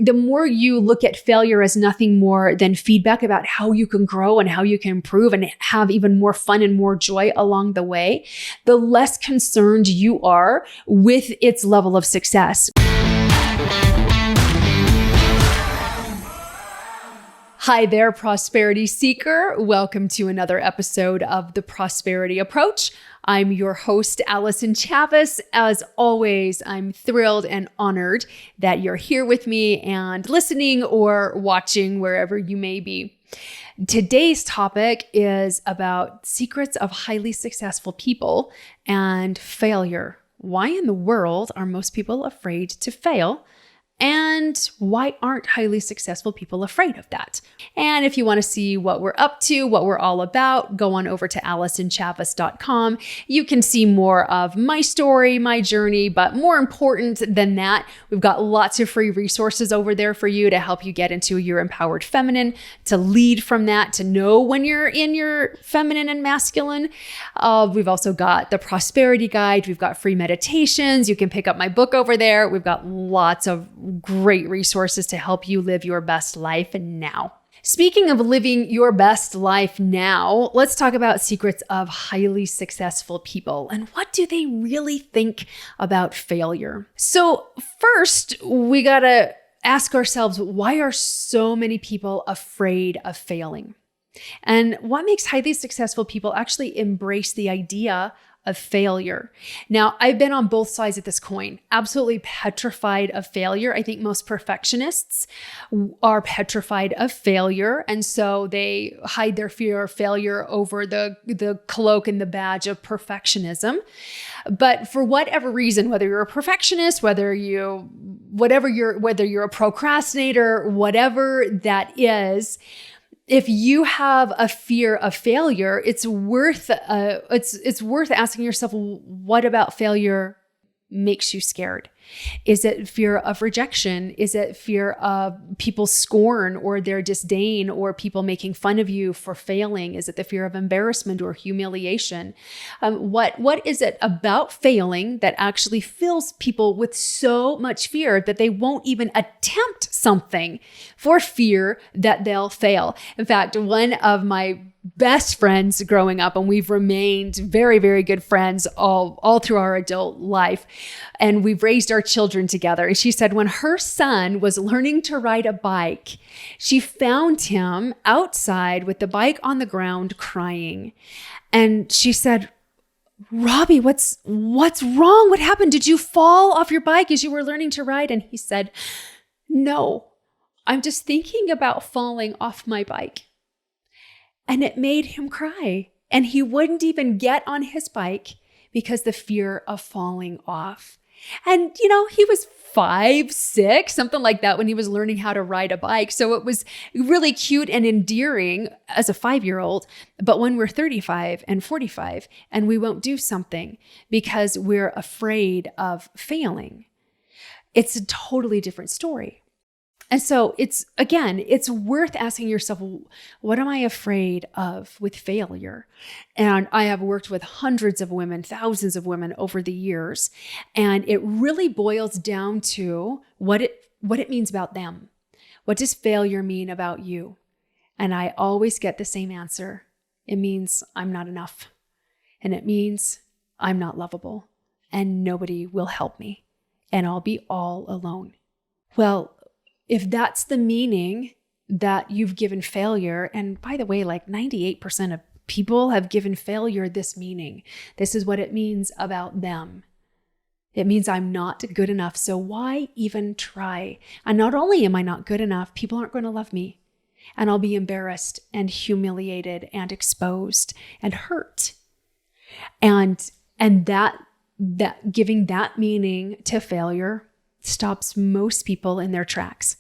the more you look at failure as nothing more than feedback about how you can grow and how you can improve and have even more fun and more joy along the way, the less concerned you are with its level of success. Hi there, prosperity seeker. Welcome to another episode of The Prosperity Approach. I'm your host, Allyson Chavez. As always, I'm thrilled and honored that you're here with me and listening or watching wherever you may be. Today's topic is about secrets of highly successful people and failure. Why in the world are most people afraid to fail? And why aren't highly successful people afraid of that? And if you want to see what we're up to, what we're all about, go on over to allysonchavez.com. You can see more of my story, my journey, but more important than that, we've got lots of free resources over there for you to help you get into your empowered feminine, to lead from that, to know when you're in your feminine and masculine. We've also got the prosperity guide. We've got free meditations. You can pick up my book over there. We've got lots of great resources to help you live your best life now. Speaking of living your best life now, let's talk about secrets of highly successful people and what do they really think about failure. So first, we gotta ask ourselves, why are so many people afraid of failing? And what makes highly successful people actually embrace the idea of failure? Now, I've been on both sides of this coin, absolutely petrified of failure. I think most perfectionists are petrified of failure. And so they hide their fear of failure over the cloak and the badge of perfectionism. But for whatever reason, whether you're a perfectionist, whether you're a procrastinator, whatever that is, if you have a fear of failure, it's worth asking yourself, what about failure makes you scared? Is it fear of rejection? Is it fear of people's scorn or their disdain or people making fun of you for failing? Is it the fear of embarrassment or humiliation? What is it about failing that actually fills people with so much fear that they won't even attempt something for fear that they'll fail? In fact, one of my best friends growing up, and we've remained very, very good friends all through our adult life. And we've raised our children together. And she said when her son was learning to ride a bike, she found him outside with the bike on the ground crying. And she said, "Robbie, what's wrong? What happened? Did you fall off your bike as you were learning to ride?" And he said, "No, I'm just thinking about falling off my bike." And it made him cry. And he wouldn't even get on his bike because the fear of falling off. And, he was 5, 6, something like that when he was learning how to ride a bike. So it was really cute and endearing as a 5-year-old. But when we're 35 and 45 and we won't do something because we're afraid of failing, it's a totally different story. And so it's worth asking yourself, what am I afraid of with failure? And I have worked with hundreds of women, thousands of women over the years. And it really boils down to what it means about them. What does failure mean about you? And I always get the same answer. It means I'm not enough. And it means I'm not lovable. And nobody will help me. And I'll be all alone. Well, if that's the meaning that you've given failure, and by the way, like 98% of people have given failure this meaning. This is what it means about them. It means I'm not good enough, so why even try? And not only am I not good enough, people aren't going to love me. And I'll be embarrassed and humiliated and exposed and hurt. And that giving that meaning to failure stops most people in their tracks.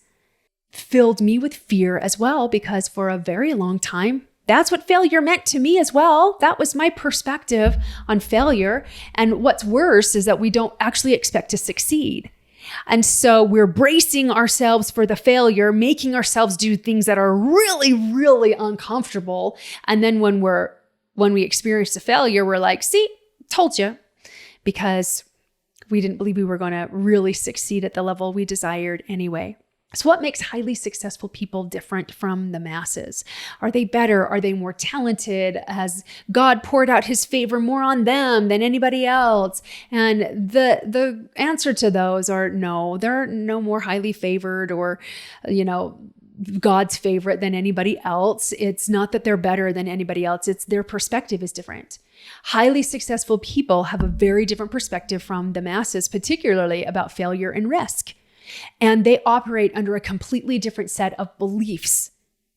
Filled me with fear as well, because for a very long time, that's what failure meant to me as well. That was my perspective on failure. And what's worse is that we don't actually expect to succeed. And so we're bracing ourselves for the failure, making ourselves do things that are really, really uncomfortable. And then when we experience the failure, we're like, see, told you, because we didn't believe we were going to really succeed at the level we desired anyway. So what makes highly successful people different from the masses? Are they better? Are they more talented? Has God poured out his favor more on them than anybody else? And the answer to those are no. They're no more highly favored or, God's favorite than anybody else. It's not that they're better than anybody else. It's their perspective is different. Highly successful people have a very different perspective from the masses, particularly about failure and risk. And they operate under a completely different set of beliefs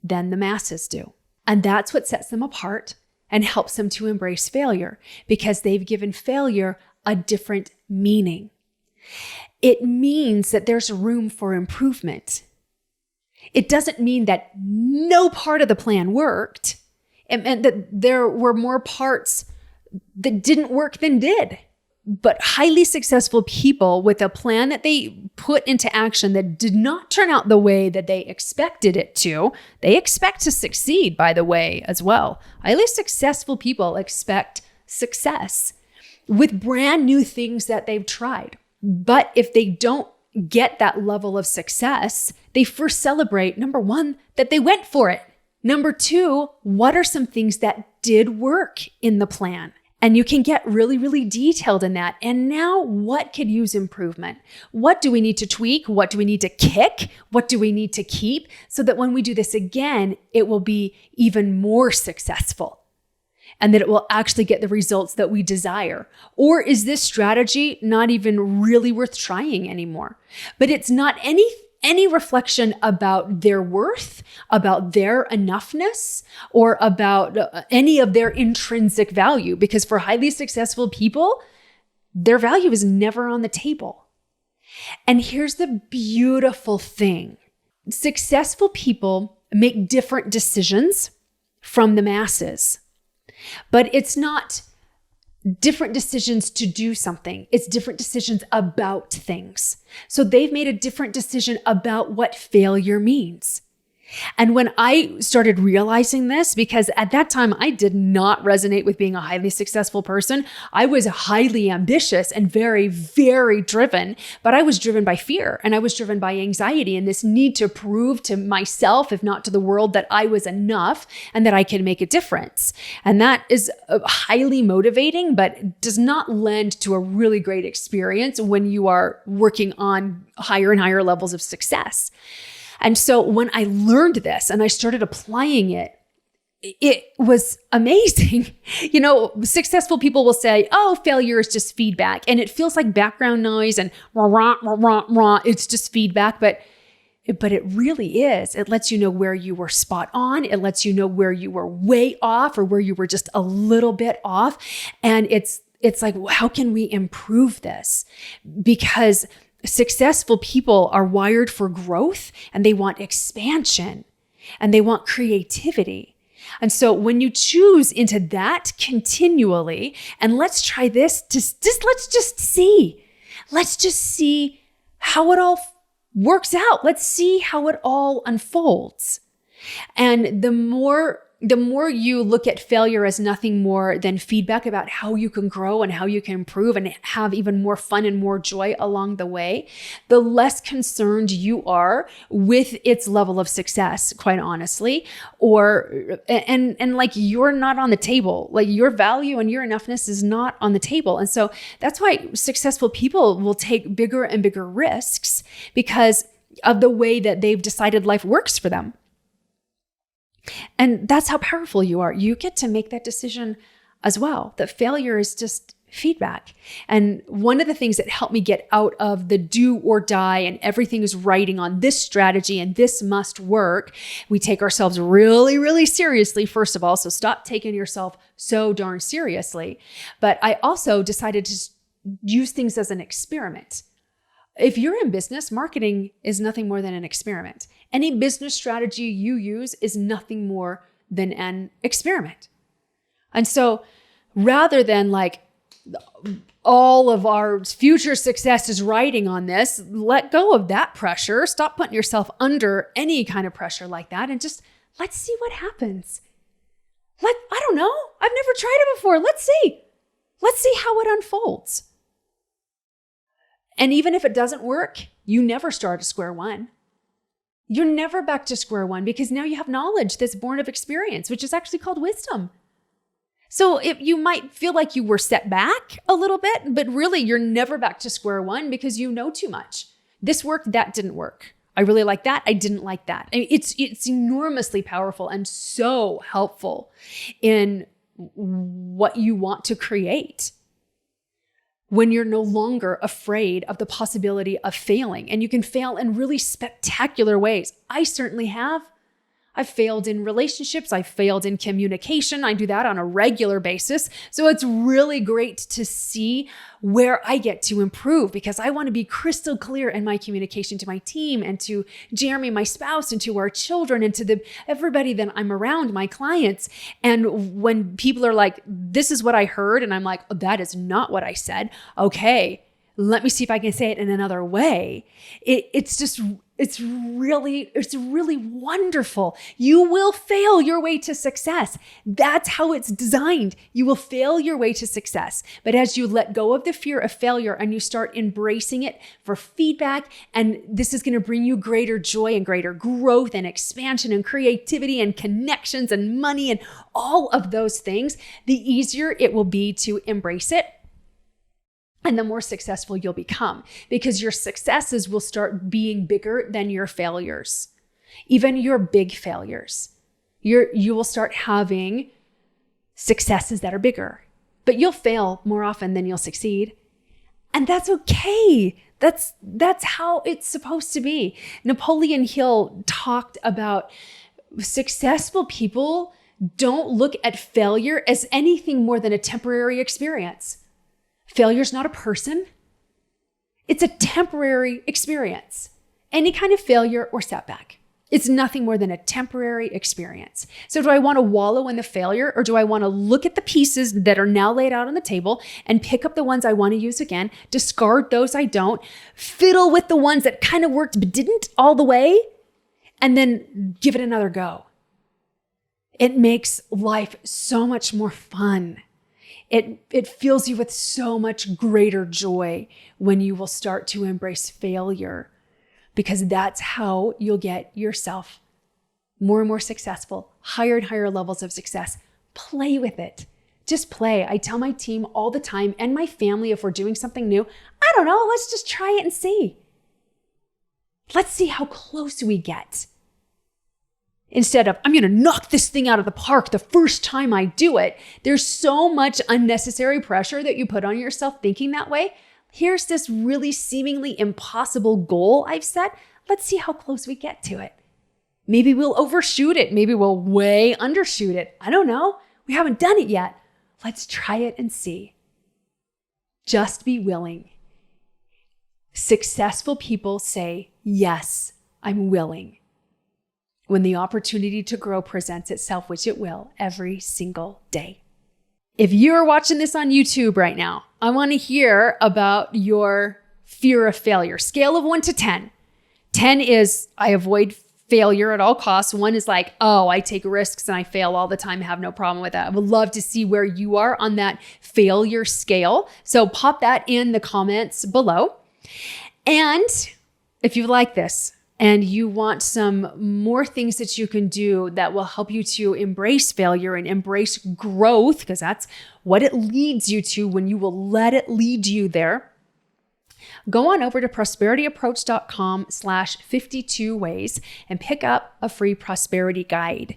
than the masses do. And that's what sets them apart and helps them to embrace failure, because they've given failure a different meaning. It means that there's room for improvement. It doesn't mean that no part of the plan worked. It meant that there were more parts that didn't work than did. But highly successful people with a plan that they put into action that did not turn out the way that they expected it to, they expect to succeed, by the way, as well. Highly successful people expect success with brand new things that they've tried. But if they don't get that level of success, they first celebrate, number one, that they went for it. Number two, what are some things that did work in the plan? And you can get really, really detailed in that. And now what could use improvement? What do we need to tweak? What do we need to kick? What do we need to keep so that when we do this again, it will be even more successful and that it will actually get the results that we desire? Or is this strategy not even really worth trying anymore? But it's not any reflection about their worth, about their enoughness, or about any of their intrinsic value. Because for highly successful people, their value is never on the table. And here's the beautiful thing. Successful people make different decisions from the masses, but it's not different decisions to do something. It's different decisions about things. So they've made a different decision about what failure means. And when I started realizing this, because at that time I did not resonate with being a highly successful person, I was highly ambitious and very, very driven, but I was driven by fear and I was driven by anxiety and this need to prove to myself, if not to the world, that I was enough and that I can make a difference. And that is highly motivating, but does not lend to a really great experience when you are working on higher and higher levels of success. And so when I learned this and I started applying it, it was amazing. Successful people will say, oh, failure is just feedback. And it feels like background noise and rah, rah, rah, rah, rah. It's just feedback. But it really is. It lets you know where you were spot on. It lets you know where you were way off or where you were just a little bit off. And it's like, how can we improve this? Because successful people are wired for growth and they want expansion and they want creativity. And so when you choose into that continually, and let's try this, let's just see how it all works out. Let's see how it all unfolds. And the more you look at failure as nothing more than feedback about how you can grow and how you can improve and have even more fun and more joy along the way, the less concerned you are with its level of success, quite honestly, and like you're not on the table, like your value and your enoughness is not on the table. And so that's why successful people will take bigger and bigger risks because of the way that they've decided life works for them. And that's how powerful you are. You get to make that decision as well, that failure is just feedback. And one of the things that helped me get out of the do or die and everything is writing on this strategy and this must work, we take ourselves really, really seriously, first of all. So stop taking yourself so darn seriously. But I also decided to use things as an experiment. If you're in business, marketing is nothing more than an experiment. Any business strategy you use is nothing more than an experiment. And so rather than like all of our future success is riding on this, let go of that pressure. Stop putting yourself under any kind of pressure like that and just let's see what happens. I don't know. I've never tried it before. Let's see. Let's see how it unfolds. And even if it doesn't work, you never start at square one. You're never back to square one because now you have knowledge that's born of experience, which is actually called wisdom. So if you might feel like you were set back a little bit, but really you're never back to square one because you know too much. This worked, that didn't work. I really like that. I didn't like that. I mean, it's enormously powerful and so helpful in what you want to create when you're no longer afraid of the possibility of failing. And you can fail in really spectacular ways. I certainly have. I've failed in relationships. I've failed in communication. I do that on a regular basis. So it's really great to see where I get to improve because I want to be crystal clear in my communication to my team and to Jeremy, my spouse, and to our children and to everybody that I'm around, my clients. And when people are like, this is what I heard, and I'm like, oh, that is not what I said. Okay, let me see if I can say it in another way. It's really wonderful. You will fail your way to success. That's how it's designed. You will fail your way to success. But as you let go of the fear of failure and you start embracing it for feedback, and this is going to bring you greater joy and greater growth and expansion and creativity and connections and money and all of those things, the easier it will be to embrace it. And the more successful you'll become because your successes will start being bigger than your failures, even your big failures. You will start having successes that are bigger, but you'll fail more often than you'll succeed. And that's okay. That's how it's supposed to be. Napoleon Hill talked about successful people don't look at failure as anything more than a temporary experience. Failure's not a person. It's a temporary experience. Any kind of failure or setback. It's nothing more than a temporary experience. So do I want to wallow in the failure or do I want to look at the pieces that are now laid out on the table and pick up the ones I want to use again, discard those I don't, fiddle with the ones that kind of worked but didn't all the way, and then give it another go? It makes life so much more fun. It fills you with so much greater joy when you will start to embrace failure, because that's how you'll get yourself more and more successful, higher and higher levels of success. Play with it. Just play. I tell my team all the time and my family, if we're doing something new, I don't know, let's just try it and see. Let's see how close we get. Instead of, I'm going to knock this thing out of the park the first time I do it. There's so much unnecessary pressure that you put on yourself thinking that way. Here's this really seemingly impossible goal I've set. Let's see how close we get to it. Maybe we'll overshoot it. Maybe we'll way undershoot it. I don't know. We haven't done it yet. Let's try it and see. Just be willing. Successful people say, yes, I'm willing, when the opportunity to grow presents itself, which it will every single day. If you're watching this on YouTube right now, I want to hear about your fear of failure. Scale of 1 to 10. 10 is I avoid failure at all costs. 1 is like, oh, I take risks and I fail all the time, have no problem with that. I would love to see where you are on that failure scale. So pop that in the comments below. And if you like this, and you want some more things that you can do that will help you to embrace failure and embrace growth, because that's what it leads you to when you will let it lead you there, go on over to prosperityapproach.com/52 ways and pick up a free prosperity guide.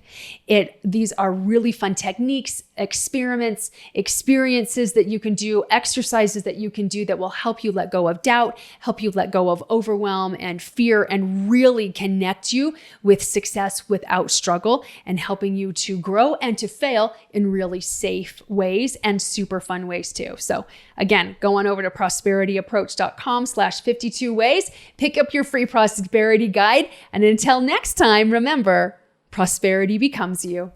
These are really fun techniques, experiments, experiences that you can do, exercises that you can do that will help you let go of doubt, help you let go of overwhelm and fear, and really connect you with success without struggle, and helping you to grow and to fail in really safe ways and super fun ways too. So again, go on over to prosperityapproach.com/52 ways, pick up your free prosperity guide. And until next time, remember, prosperity becomes you.